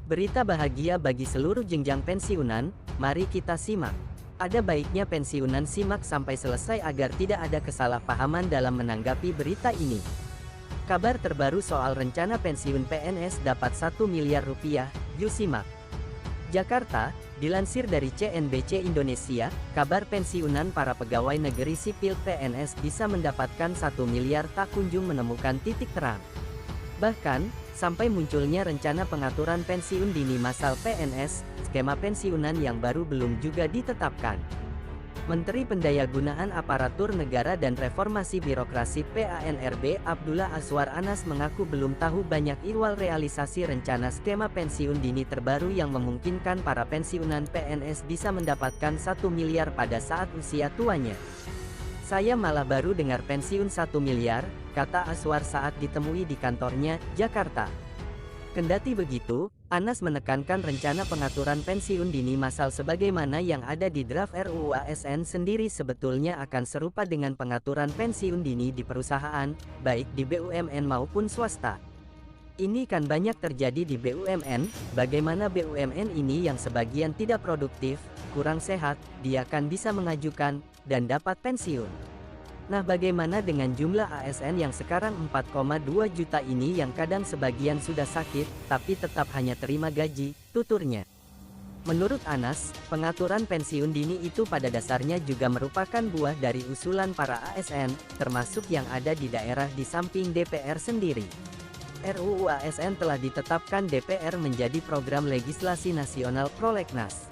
Berita bahagia bagi seluruh jenjang pensiunan, mari kita simak. Ada baiknya pensiunan simak sampai selesai agar tidak ada kesalahpahaman dalam menanggapi berita ini. Kabar terbaru soal rencana pensiun PNS dapat 1 miliar rupiah, yuk simak. Jakarta, dilansir dari CNBC Indonesia, kabar pensiunan para pegawai negeri sipil PNS bisa mendapatkan 1 miliar tak kunjung menemukan titik terang. Bahkan, sampai munculnya rencana pengaturan pensiun dini massal PNS, skema pensiunan yang baru belum juga ditetapkan. Menteri Pendayagunaan Aparatur Negara dan Reformasi Birokrasi PANRB Abdullah Azwar Anas mengaku belum tahu banyak ihwal realisasi rencana skema pensiun dini terbaru yang memungkinkan para pensiunan PNS bisa mendapatkan 1 miliar pada saat usia tuanya. Saya malah baru dengar pensiun 1 miliar, kata Azwar saat ditemui di kantornya, Jakarta. Kendati begitu, Anas menekankan rencana pengaturan pensiun dini massal sebagaimana yang ada di draft RUU ASN sendiri sebetulnya akan serupa dengan pengaturan pensiun dini di perusahaan, baik di BUMN maupun swasta. Ini kan banyak terjadi di BUMN, bagaimana BUMN ini yang sebagian tidak produktif, kurang sehat, dia kan bisa mengajukan, dan dapat pensiun. Nah bagaimana dengan jumlah ASN yang sekarang 4,2 juta ini yang kadang sebagian sudah sakit, tapi tetap hanya terima gaji, tuturnya. Menurut Anas, pengaturan pensiun dini itu pada dasarnya juga merupakan buah dari usulan para ASN, termasuk yang ada di daerah di samping DPR sendiri. RUU ASN telah ditetapkan DPR menjadi program legislasi nasional prolegnas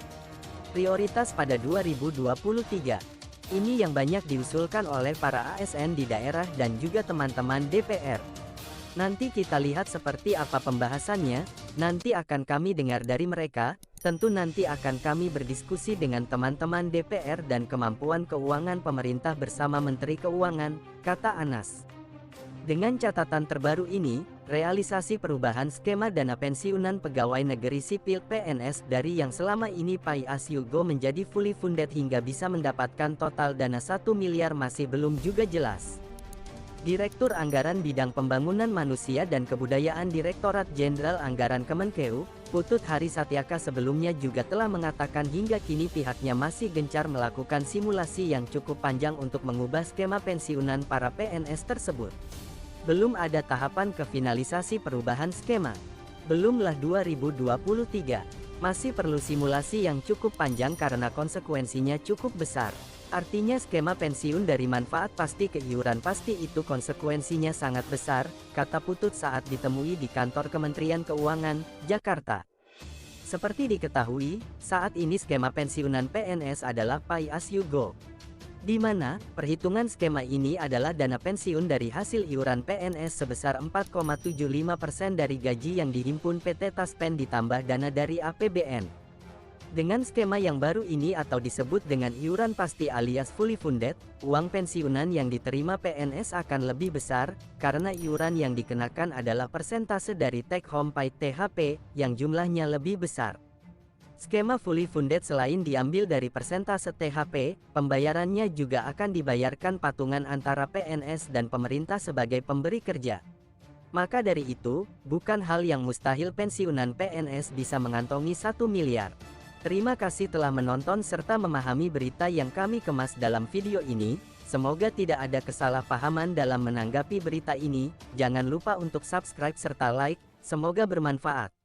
prioritas pada 2023. Ini yang banyak diusulkan oleh para ASN di daerah dan juga teman-teman DPR. Nanti kita lihat seperti apa pembahasannya, nanti akan kami dengar dari mereka, tentu nanti akan kami berdiskusi dengan teman-teman DPR dan kemampuan keuangan pemerintah bersama Menteri Keuangan, kata Anas. Dengan catatan terbaru ini, realisasi perubahan skema dana pensiunan pegawai negeri sipil PNS dari yang selama ini pay as you go menjadi fully funded hingga bisa mendapatkan total dana 1 miliar masih belum juga jelas. Direktur Anggaran Bidang Pembangunan Manusia dan Kebudayaan Direktorat Jenderal Anggaran Kemenkeu, Putut Hari Satyaka sebelumnya juga telah mengatakan hingga kini pihaknya masih gencar melakukan simulasi yang cukup panjang untuk mengubah skema pensiunan para PNS tersebut. Belum ada tahapan ke finalisasi perubahan skema. Belumlah 2023. Masih perlu simulasi yang cukup panjang karena konsekuensinya cukup besar. Artinya skema pensiun dari manfaat pasti ke iuran pasti itu konsekuensinya sangat besar, kata Putut saat ditemui di kantor Kementerian Keuangan, Jakarta. Seperti diketahui, saat ini skema pensiunan PNS adalah pay as you go. Di mana, perhitungan skema ini adalah dana pensiun dari hasil iuran PNS sebesar 4,75% dari gaji yang dihimpun PT Taspen ditambah dana dari APBN. Dengan skema yang baru ini atau disebut dengan iuran pasti alias fully funded, uang pensiunan yang diterima PNS akan lebih besar, karena iuran yang dikenakan adalah persentase dari take home pay THP, yang jumlahnya lebih besar. Skema fully funded selain diambil dari persentase THP, pembayarannya juga akan dibayarkan patungan antara PNS dan pemerintah sebagai pemberi kerja. Maka dari itu, bukan hal yang mustahil pensiunan PNS bisa mengantongi 1 miliar. Terima kasih telah menonton serta memahami berita yang kami kemas dalam video ini. Semoga tidak ada kesalahpahaman dalam menanggapi berita ini. Jangan lupa untuk subscribe serta like, semoga bermanfaat.